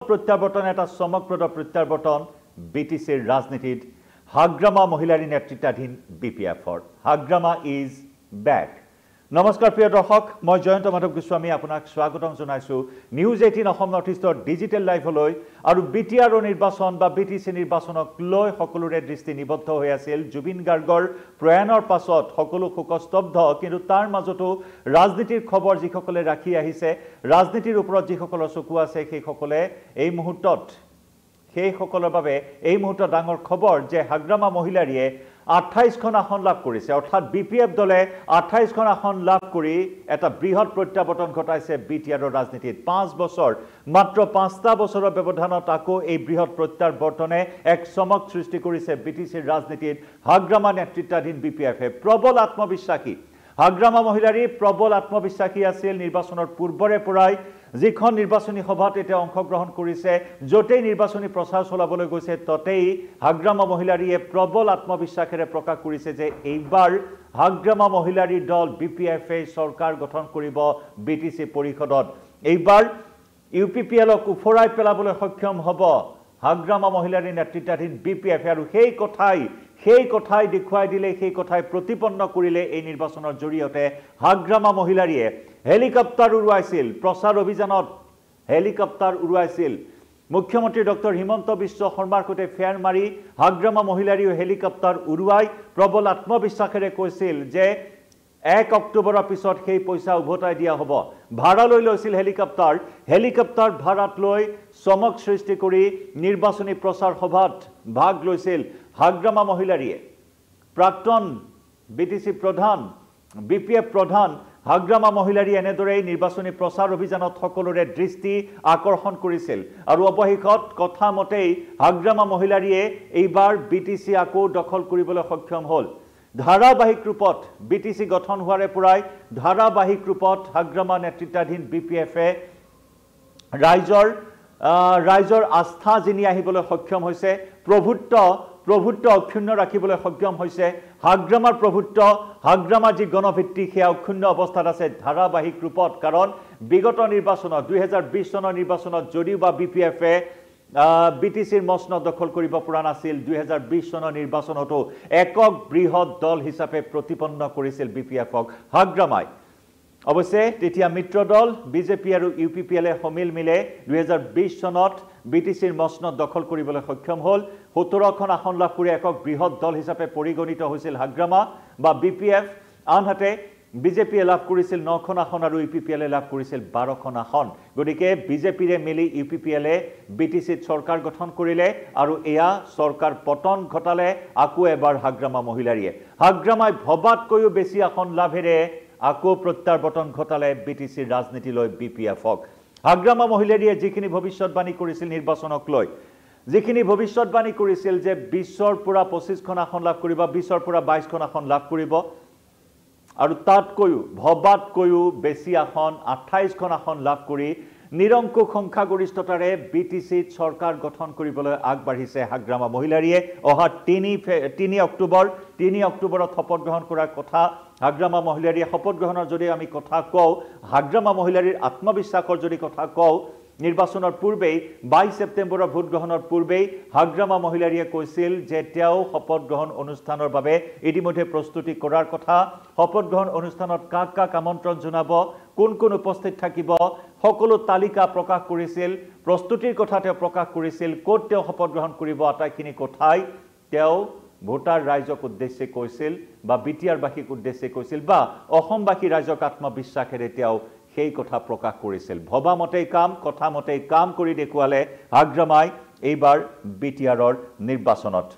প্ৰত্যাৱৰ্তন এটা চমকপ্ৰদ প্ৰত্যাৱৰ্তন বিটিচিৰ ৰাজনীতিত হাগ্ৰামা মহিলাৰী নেতৃত্বাধীন বিপিএফৰ হাগ্ৰামা ইজ ব্যাক। নমস্কাৰ প্ৰিয় দৰ্শক, মই জয়ন্ত মাধৱ গোস্বামী আপোনাক স্বাগতম জনাইছো নিউজ 18 অসম নৰ্থ ইষ্টৰ ডিজিটেল লাইভলৈ। আৰু বিটিআৰ নিৰ্বাচন বা বিটিচি নিৰ্বাচনক লৈ সকলোৰে দৃষ্টি নিবদ্ধ হৈ আছিল। জুবিন গাৰ্গৰ প্ৰয়াণৰ পাছত সকলো শোকস্তব্ধ, কিন্তু তাৰ মাজতো ৰাজনীতিৰ খবৰ যিসকলে ৰাখি আহিছে, ৰাজনীতিৰ ওপৰত যিসকলৰ চকু আছে, সেইসকলে এই মুহূৰ্তত সেইসকলৰ বাবে এই মুহূৰ্তত ডাঙৰ খবৰ যে হাগ্ৰামা মহিলাৰীয়ে 28খন আসন লাভ কৰিছে। অৰ্থাৎ বিপিএফ দলে 28খন আসন লাভ কৰি এটা বৃহৎ প্ৰত্যাৱৰ্তন ঘটাইছে বিটিআৰৰ ৰাজনীতিত। 5 বছৰ, মাত্ৰ 5টা বছৰৰ ব্যৱধানত আকৌ এই বৃহৎ প্ৰত্যাৱৰ্তনে এক চমক সৃষ্টি কৰিছে বিটিচিৰ ৰাজনীতিত হাগ্ৰামা নেতৃত্বাধীন বিপিএফে। প্ৰবল আত্মবিশ্বাসী হাগ্ৰামা মহিলাৰী প্ৰবল আত্মবিশ্বাসী আছিল নিৰ্বাচনৰ পূৰ্বৰে পৰাই। যিখন নিৰ্বাচনী সভাত এতিয়া অংশগ্ৰহণ কৰিছে, য'তেই নিৰ্বাচনী প্ৰচাৰ চলাবলৈ গৈছে, ততেই হাগ্ৰামা মহিলাৰীয়ে প্ৰবল আত্মবিশ্বাসেৰে প্ৰকাশ কৰিছে যে এইবাৰ হাগ্ৰামা মহিলাৰী দল বিপিএফে চৰকাৰ গঠন কৰিব বিটিচি পৰিষদত। এইবাৰ ইউপিপিএলক উফৰাই পেলাবলৈ সক্ষম হ'ব হাগ্ৰামা মহিলাৰী নেতৃত্বাধীন বিপিএফে। আৰু সেই কথাই দেখুৱাই দিলে, সেই কথাই প্ৰতিপন্ন কৰিলে এই নিৰ্বাচনৰ জৰিয়তে হাগ্ৰামা মহিলাৰীয়ে হেলিকপ্টাৰ উৰুৱাইছিল। প্ৰচাৰ অভিযানত হেলিকপ্টাৰ উৰুৱাইছিল। মুখ্যমন্ত্ৰী ডক্টৰ হিমন্ত বিশ্ব শৰ্মাৰ সৈতে ফেয়াৰ মাৰি হাগ্ৰামা মহিলাৰীয়ে হেলিকপ্টাৰ উৰুৱাই প্ৰবল আত্মবিশ্বাসেৰে কৈছিল যে 1 অক্টোবৰৰ পিছত সেই পইচা উভতাই দিয়া হ'ব। ভাড়ালৈ লৈছিল হেলিকপ্টাৰ ভাড়াত লৈ চমক সৃষ্টি কৰি নিৰ্বাচনী প্ৰচাৰ সভাত ভাগ লৈছিল হাগ্ৰামা মহিলাৰীয়ে। প্ৰাক্তন বিটিচি প্ৰধান, বিপিএফ প্ৰধান হাগ্ৰামা মহিলাৰীয়ে এনেদৰেই নিৰ্বাচনী প্ৰচাৰ অভিযানত সকলোৰে দৃষ্টি আকৰ্ষণ কৰিছিল। আৰু অৱশেষত কথা মতেই হাগ্ৰামা মহিলাৰীয়ে এইবাৰ বিটিচি আকৌ দখল কৰিবলৈ সক্ষম হ'ল। ধাৰাবাহিক ৰূপত বিটিচি গঠন হোৱাৰে পৰাই ধাৰাবাহিক ৰূপত হাগ্ৰামা নেতৃত্বাধীন বিপিএফে ৰাইজৰ আস্থা জিনি আহিবলৈ সক্ষম হৈছে। প্ৰভুত্ব অক্ষুণ্ণ ৰাখিবলৈ সক্ষম হৈছে। হাগ্ৰামাৰ প্ৰভুত্ব, হাগ্ৰামাৰ যি গণভিত্তি, সেয়া অক্ষুণ্ণ অৱস্থাত আছে ধাৰাবাহিক ৰূপত। কাৰণ বিগত নিৰ্বাচনত 2020 চনৰ নিৰ্বাচনত যদিও বা বিপিএফে বিটিচিৰ মচনদ দখল কৰিব পৰা নাছিল, 2020 চনৰ নিৰ্বাচনতো একক বৃহৎ দল হিচাপে প্ৰতিপন্ন কৰিছিল বিপিএফক হাগ্ৰামাই। অৱশ্যে তেতিয়া মিত্ৰ দল বিজেপি আৰু ইউপিপিএলে সমিল মিলে 2020 চনত বিটিচিৰ মচনদ দখল কৰিবলৈ সক্ষম হ'ল। 17খন আসন লাভ কৰি একক বৃহৎ দল হিচাপে পৰিগণিত হৈছিল হাগ্ৰামা বা বিপিএফ। আনহাতে বিজেপিয়ে লাভ কৰিছিল 9খন আসন আৰু ইউপিপিএলে লাভ কৰিছিল 12খন আসন। গতিকে বিজেপিৰে মিলি ইউপিপিএলে বিটিচিত চৰকাৰ গঠন কৰিলে আৰু এয়া চৰকাৰ পতন ঘটালে আকৌ এবাৰ হাগ্ৰামা মহিলাৰীয়ে। হাগ্ৰামাই ভবাতকৈও বেছি আসন লাভেৰে আকৌ প্ৰত্যাৱৰ্তন ঘটালে বিটিচিৰ ৰাজনীতিলৈ বিপিএফক। হাগ্ৰামা মহিলাৰীয়ে যিখিনি ভৱিষ্যতবাণী কৰিছিল নিৰ্বাচনক লৈ, যিখিনি ভৱিষ্যতবাণী কৰিছিল যে 20ৰ পৰা 25খন আসন লাভ কৰিব, 20ৰ পৰা 22খন আসন লাভ কৰিব, আৰু তাতকৈও ভবাতকৈও বেছি আসন 28খন আসন লাভ কৰি নিৰংকুশ সংখ্যাগৰিষ্ঠতাৰে বিটিচিত চৰকাৰ গঠন কৰিবলৈ আগবাঢ়িছে হাগ্ৰামা মহিলাৰীয়ে। অহা 3 অক্টোবৰত শপত গ্ৰহণ কৰাৰ কথা হাগ্ৰামা মহিলাৰীয়ে। শপত গ্ৰহণৰ যদি আমি কথা কওঁ, হাগ্ৰামা মহিলাৰীৰ আত্মবিশ্বাসৰ যদি কথা কওঁ, নিৰ্বাচনৰ পূৰ্বেই 22 ছেপ্টেম্বৰৰ ভোট গ্ৰহণৰ পূৰ্বেই হাগ্ৰামা মহিলাৰীয়ে কৈছিল যে তেওঁ শপত গ্ৰহণ অনুষ্ঠানৰ বাবে ইতিমধ্যে প্ৰস্তুতি কৰাৰ কথা। শপত গ্ৰহণ অনুষ্ঠানত কাক আমন্ত্ৰণ জনাব, কোন উপস্থিত থাকিব, সকলো তালিকা প্ৰকাশ কৰিছিল। প্ৰস্তুতিৰ কথা তেওঁ প্ৰকাশ কৰিছিল। ক'ত তেওঁ শপত গ্ৰহণ কৰিব, আটাইখিনি কথাই তেওঁ ভোটাৰ ৰাইজক উদ্দেশ্যে কৈছিল বা বিটিআৰবাসীক উদ্দেশ্যে কৈছিল বা অসমবাসী ৰাইজক আত্মবিশ্বাসেৰে তেওঁ সেই কথা প্ৰকাশ কৰিছিল। ভবা মতেই কাম, কথা মতেই কাম কৰি দেখুৱালে হাগ্ৰামাই এইবাৰ বিটিআৰৰ নিৰ্বাচনত।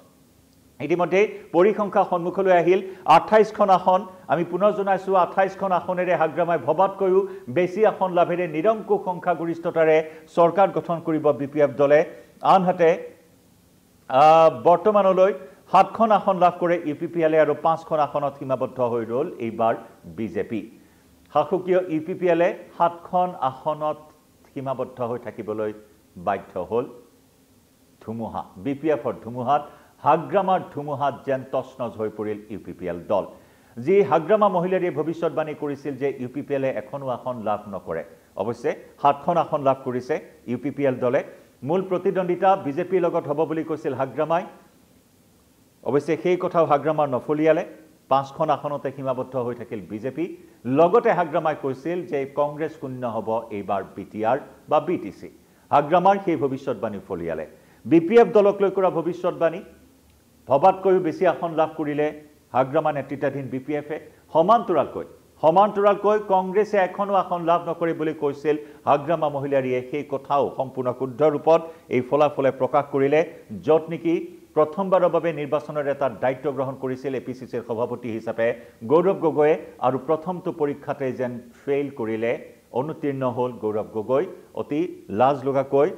ইতিমধ্যে পৰিসংখ্যা সন্মুখলৈ আহিল। 28খন আসন, আমি পুনৰ জনাইছোঁ 28খন আসনেৰে হাগ্ৰামাই ভবাতকৈও বেছি আসন লাভেৰে নিৰংকুশ সংখ্যাগৰিষ্ঠতাৰে চৰকাৰ গঠন কৰিব বিপিএফ দলে। আনহাতে বৰ্তমানলৈ 7খন আসন লাভ কৰে ইউপিপিএলে আৰু 5খন আসনত সীমাবদ্ধ হৈ ৰ'ল এইবাৰ বিজেপি। শাসকীয় ইউপিপিএলে 7খন আসনত সীমাবদ্ধ হৈ থাকিবলৈ বাধ্য হ'ল। ধুমুহা, বিপিএফৰ ধুমুহাত, হাগ্ৰামাৰ ধুমুহাত যেন তছনছ হৈ পৰিল ইউপিপিএল দল। যি হাগ্ৰামা মহিলাৰীয়ে ভৱিষ্যতবাণী কৰিছিল যে ইউপিপিএলে এখনো আসন লাভ নকৰে, অৱশ্যে 7খন আসন লাভ কৰিছে ইউপিপিএল দলে। মূল প্ৰতিদ্বন্দ্বিতা বিজেপিৰ লগত হ'ব বুলি কৈছিল হাগ্ৰামাই অৱশ্যে সেই কথাও হাগ্ৰামাৰ নফলিয়ালে 5খন আসনতে সীমাবদ্ধ হৈ থাকিল বিজেপি লগতে হাগ্ৰামাই কৈছিল যে কংগ্ৰেছ শূন্য হ'ব এইবাৰ বিটিআৰ বা বিটিসি হাগ্ৰামাৰ সেই ভৱিষ্যতবাণী ফলিয়ালে বিপিএফ দলক লৈ কৰা ভৱিষ্যতবাণী ভবাতকৈও বেছি আসন লাভ কৰিলে হাগ্ৰামা নেতৃত্বাধীন বিপিএফে সমান্তৰালকৈ কংগ্ৰেছে এখনো আসন লাভ নকৰে বুলি কৈছিল হাগ্ৰামা মহিলাৰীয়ে সেই কথাও সম্পূৰ্ণ শুদ্ধ ৰূপত এই ফলাফলে প্ৰকাশ কৰিলে যত নেকি প্ৰথমবাৰৰ বাবে নিৰ্বাচনৰ এটা দায়িত্ব গ্ৰহণ কৰিছিল এপিচিচিৰ সভাপতি হিচাপে গৌৰৱ গগৈ আৰু প্ৰথমটো পৰীক্ষাতে যেন ফেইল কৰিলে অনুতীৰ্ণ হ'ল গৌৰৱ গগৈ অতি লাজ লগাকৈ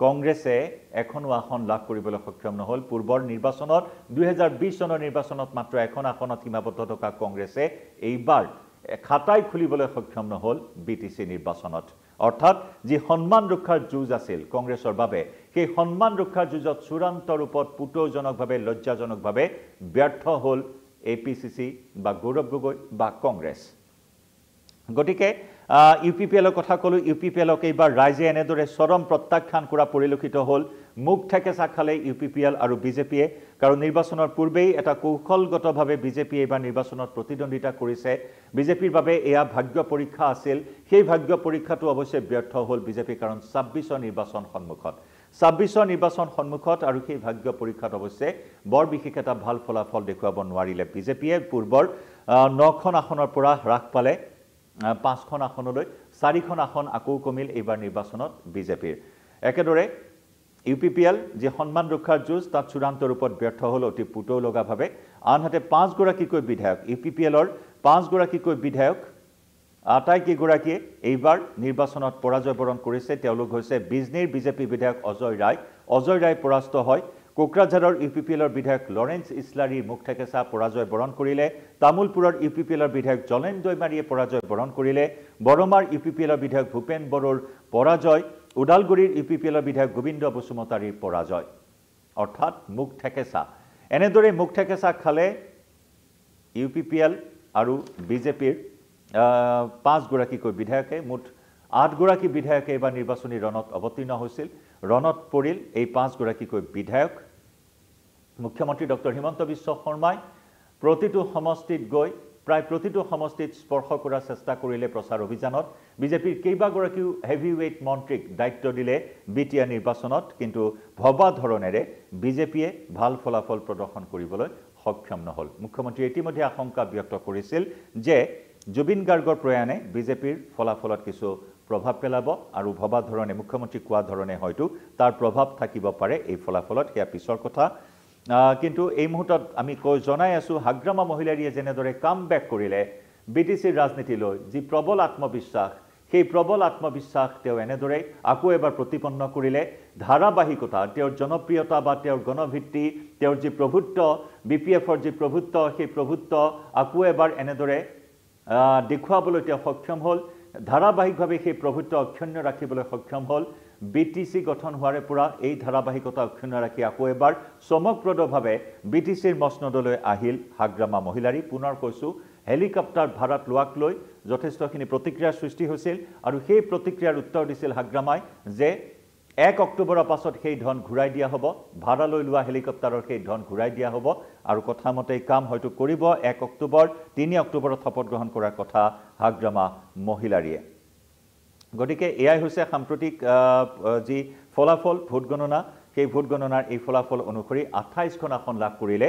কংগ্ৰেছে এখনো আসন লাভ কৰিবলৈ সক্ষম নহল পূৰ্বৰ নিৰ্বাচনত 2020 চনৰ নিৰ্বাচনত মাত্ৰ এখন আসনত সীমাবদ্ধ থকা কংগ্ৰেছে এইবাৰ খাতাই খুলিবলৈ সক্ষম নহল বিটিসি নিৰ্বাচনত অৰ্থাৎ যি সন্মান ৰক্ষাৰ যুঁজ আছিল কংগ্ৰেছৰ বাবে সেই সন্মান ৰক্ষাৰ যুঁজত চূড়ান্ত ৰূপত পুতৌজনকভাৱে লজ্জাজনকভাৱে ব্যৰ্থ হ'ল এপিচিচি বা গৌৰৱ গগৈ বা কংগ্ৰেছ গতিকে ইউপিপিএলৰ কথা কলো ইউপিপিএলক এইবাৰ ৰাইজে এনেদৰে চৰম প্ৰত্যাখ্যান কৰা পৰিলক্ষিত হ'ল মুখ ঠেকেচা খালে ইউপিপিএল আৰু বিজেপিয়ে কাৰণ নিৰ্বাচনৰ পূৰ্বেই এটা কৌশলগতভাৱে বিজেপি এইবাৰ নিৰ্বাচনত প্ৰতিদ্বন্দ্বিতা কৰিছে বিজেপিৰ বাবে এয়া ভাগ্য পৰীক্ষা আছিল সেই ভাগ্য পৰীক্ষাটো অৱশ্যে ব্যৰ্থ হ'ল বিজেপি কাৰণ 26 নিৰ্বাচন সন্মুখত আৰু সেই ভাগ্য পৰীক্ষাত অৱশ্যে বৰ বিশেষ এটা ভাল ফলাফল দেখুৱাব নোৱাৰিলে বিজেপিয়ে পূৰ্বৰ 9খন আসনৰ পৰা হ্ৰাস পালে 5খন আসনলৈ 4খন আসন আকৌ কমিল এইবাৰ নিৰ্বাচনত বিজেপিৰ একেদৰে ইউপিপিএল যে সন্মান ৰক্ষাৰ যুঁজ তাত চূড়ান্ত ৰূপত ব্যৰ্থ হ'ল অতি পুতৌ লগাভাৱে আনহাতে 5 গৰাকীকৈ বিধায়ক ইউপিপিএলৰ 5 গৰাকীকৈ বিধায়ক আটাইকেইগৰাকীয়ে এইবাৰ নিৰ্বাচনত পৰাজয় বৰণ কৰিছে তেওঁলোক হৈছে বিজনীৰ বিজেপি বিধায়ক অজয় ৰায় পৰাস্ত হয় কোকৰাঝাৰৰ ইউপিপিএলৰ বিধায়ক লৰেন্স ইছলাৰীৰ মুখ ঠেকেচা পৰাজয় বৰণ কৰিলে তামুলপুৰৰ ইউপিপিএলৰ বিধায়ক জলেন দৈমাৰীয়ে পৰাজয় বৰণ কৰিলে বৰমাৰ ইউপিপিএলৰ বিধায়ক ভূপেন বড়োৰ পৰাজয় উদালগুৰিৰ ইউপিপিএলৰ বিধায়ক গোবিন্দ বসুমতাৰীৰ পৰাজয় অৰ্থাৎ মুখ ঠেকেচা এনেদৰে মুখ ঠেকেচা খালে ইউপিপিএল আৰু বিজেপিৰ 5 গৰাকীকৈ বিধায়কে মুঠ 8 গৰাকী বিধায়কে এবাৰ নিৰ্বাচনী ৰণত অৱতীৰ্ণ হৈছিল ৰণত পৰিল এই 5 গৰাকীকৈ বিধায়ক মুখ্যমন্ত্ৰী ডক্টৰ হিমন্ত বিশ্ব শৰ্মাই প্ৰতিটো সমষ্টিত গৈ প্ৰায় প্ৰতিটো সমষ্টিত স্পৰ্শ কৰাৰ চেষ্টা কৰিলে প্ৰচাৰ অভিযানত বিজেপিৰ কেইবাগৰাকীও হেভিৱেইট মন্ত্ৰীক দায়িত্ব দিলে বিটিআৰ নিৰ্বাচনত কিন্তু ভবা ধৰণেৰে বিজেপিয়ে ভাল ফলাফল প্ৰদৰ্শন কৰিবলৈ সক্ষম নহল মুখ্যমন্ত্ৰী ইতিমধ্যে আশংকা ব্যক্ত কৰিছিল যে জুবিন গাৰ্গৰ প্ৰয়াণে বিজেপিৰ ফলাফলত কিছু প্ৰভাৱ পেলাব আৰু ভবা ধৰণে মুখ্যমন্ত্ৰী কোৱা ধৰণে হয়তো তাৰ প্ৰভাৱ থাকিব পাৰে এই ফলাফলত হেয়া পিছৰ কথা কিন্তু এই মুহূৰ্তত আমি জনাই আছো হাগ্ৰামা মহিলাৰীয়ে যেনেদৰে কামবেক কৰিলে বিটিসিৰ ৰাজনীতিলৈ যি প্ৰবল আত্মবিশ্বাস সেই প্ৰবল আত্মবিশ্বাস তেওঁ এনেদৰে আকৌ এবাৰ প্ৰতিপন্ন কৰিলে ধাৰাবাহিকতা তেওঁৰ জনপ্ৰিয়তা বা তেওঁৰ গণভিত্তি তেওঁৰ যি প্ৰভুত্ব বিপিএফৰ যি প্ৰভুত্ব সেই প্ৰভুত্ব আকৌ এবাৰ এনেদৰে দেখুৱাবলৈ তেওঁ সক্ষম হ'ল ধাৰাবাহিকভাৱে সেই প্ৰভুত্ব অক্ষুণ্ণ ৰাখিবলৈ সক্ষম হ'ল বিটিসি গঠন হোৱাৰে পৰা এই ধাৰাবাহিকতা অক্ষুণ্ণ ৰাখি আকৌ এবাৰ চমকপ্ৰদভাৱে বিটিসিৰ মসনদলৈ আহিল হাগ্ৰামা মহিলাৰী পুনৰ কৈছো হেলিকপ্টাৰ ভাড়াত লোৱাক লৈ যথেষ্টখিনি প্ৰতিক্ৰিয়াৰ সৃষ্টি হৈছিল আৰু সেই প্ৰতিক্ৰিয়াৰ উত্তৰ দিছিল হাগ্ৰামাই যে 1 অক্টোবৰৰ পাছত সেই ধন ঘূৰাই দিয়া হ'ব ভাড়ালৈ লোৱা হেলিকপ্টাৰৰ সেই ধন ঘূৰাই দিয়া হ'ব আৰু কথামতে কাম হয়তো কৰিব 1 অক্টোবৰ 3 অক্টোবৰত শপত গ্ৰহণ কৰাৰ কথা হাগ্ৰামা মহিলাৰীয়ে গতিকে এয়াই হৈছে সাম্প্ৰতিক যি ফলাফল ভোট গণনা সেই ভোট গণনাৰ এই ফলাফল অনুসৰি 28খন আসন লাভ কৰিলে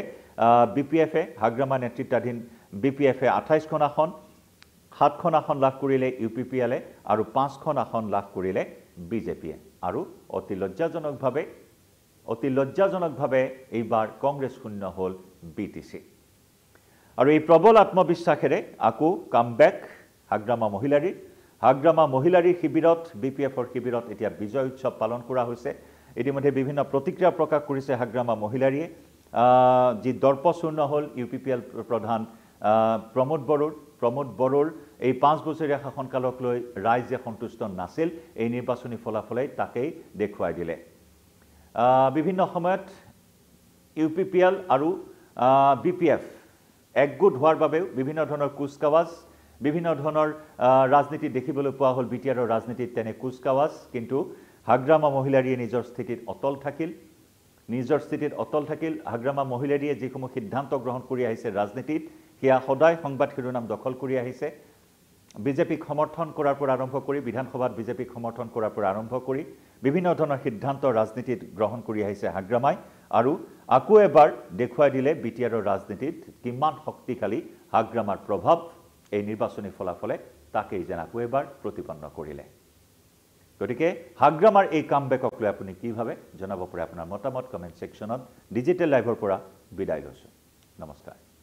বিপিএফে হাগ্ৰামা নেতৃত্বাধীন বিপিএফে 28খন আসন 7খন আসন লাভ কৰিলে ইউপিপিএলে আৰু 5খন আসন লাভ কৰিলে বিজেপিয়ে আৰু অতি লজ্জাজনকভাৱে এইবাৰ কংগ্ৰেছ শূন্য হ'ল বিটিসি আৰু এই প্ৰবল আত্মবিশ্বাসেৰে আকৌ কামবেক হাগ্ৰামা মহিলাৰীৰ শিবিৰত বিপিএফৰ শিবিৰত এতিয়া বিজয় উৎসৱ পালন কৰা হৈছে ইতিমধ্যে বিভিন্ন প্ৰতিক্ৰিয়া প্ৰকাশ কৰিছে হাগ্ৰামা মহিলাৰীয়ে যি দৰ্পচূৰ্ণ হ'ল ইউপিপিএল প্ৰধান প্ৰমোদ বড়োৰ এই 5 বছৰীয়া শাসনকালক লৈ ৰাইজে সন্তুষ্ট নাছিল এই নিৰ্বাচনী ফলাফলে তাকেই দেখুৱাই দিলে বিভিন্ন সময়ত ইউপিপিএল আৰু বিপিএফ একগোট হোৱাৰ বাবেও বিভিন্ন ধৰণৰ কুচকাৱাজ বিভিন্ন ধৰণৰ ৰাজনীতি দেখিবলৈ পোৱা হ'ল বিটিআৰৰ ৰাজনীতিত তেনে কুচকাৱাজ কিন্তু হাগ্ৰামা মহিলাৰীয়ে নিজৰ স্থিতিত অটল থাকিল হাগ্ৰামা মহিলাৰীয়ে যিসমূহ সিদ্ধান্ত গ্ৰহণ কৰি আহিছে ৰাজনীতিত সেয়া সদায় সংবাদ শিৰোনাম দখল কৰি আহিছে বিজেপিক সমৰ্থন কৰাৰ পৰা আৰম্ভ কৰি বিধানসভাত বিজেপিক সমৰ্থন কৰাৰ পৰা আৰম্ভ কৰি বিভিন্ন ধৰণৰ সিদ্ধান্ত ৰাজনীতিত গ্ৰহণ কৰি আহিছে হাগ্ৰামাই আৰু আকৌ এবাৰ দেখুৱাই দিলে বিটিআৰৰ ৰাজনীতিত কিমান শক্তিশালী হাগ্ৰামাৰ প্ৰভাৱ এই নিৰ্বাচনী ফলাফলে তাকেই যেন আকৌ এবাৰ প্ৰতিপন্ন কৰিলে গতিকে হাগ্ৰামাৰ এই কামবেকক লৈ আপুনি কি ভাবে জনাব পাৰে আপোনাৰ মতামত কমেন্ট সেকশনত ডিজিটেল লাইভৰ পৰা বিদায় লৈছো নমস্কাৰ